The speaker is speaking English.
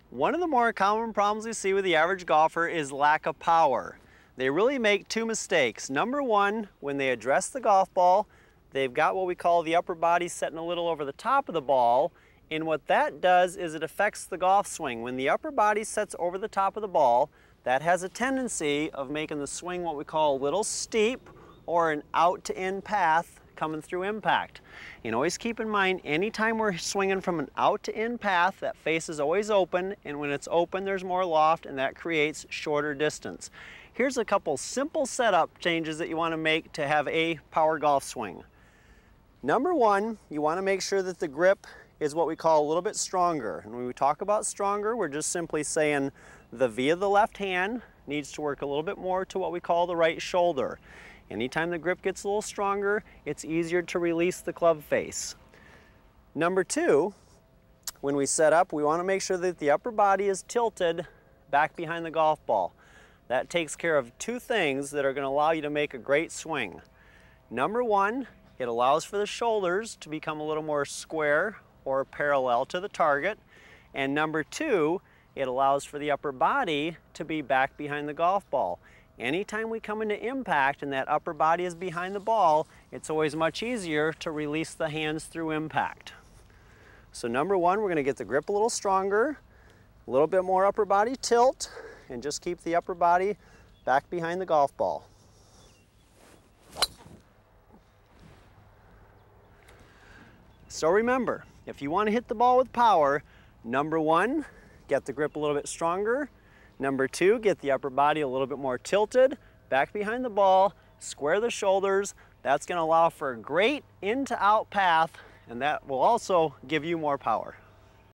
One of the more common problems we see with the average golfer is lack of power. They really make two mistakes. Number one, when they address the golf ball, they've got what we call the upper body setting a little over the top of the ball, and what that does is it affects the golf swing. When the upper body sets over the top of the ball, that has a tendency of making the swing what we call a little steep or an out to in path coming through impact. And always keep in mind, anytime we're swinging from an out to in path, that face is always open, and when it's open there's more loft, and that creates shorter distance. Here's a couple simple setup changes that you want to make to have a power golf swing. Number one, you want to make sure that the grip is what we call a little bit stronger. And when we talk about stronger, we're just simply saying the V of the left hand needs to work a little bit more to what we call the right shoulder. Anytime the grip gets a little stronger, it's easier to release the club face. Number two, when we set up, we want to make sure that the upper body is tilted back behind the golf ball. That takes care of two things that are going to allow you to make a great swing. Number one, it allows for the shoulders to become a little more square or parallel to the target. And number two, it allows for the upper body to be back behind the golf ball. Anytime we come into impact and that upper body is behind the ball, it's always much easier to release the hands through impact. So number one, we're going to get the grip a little stronger, a little bit more upper body tilt, and just keep the upper body back behind the golf ball. So remember, if you want to hit the ball with power, number one, get the grip a little bit stronger. Number two, get the upper body a little bit more tilted, back behind the ball, square the shoulders. That's going to allow for a great in to out path, and that will also give you more power.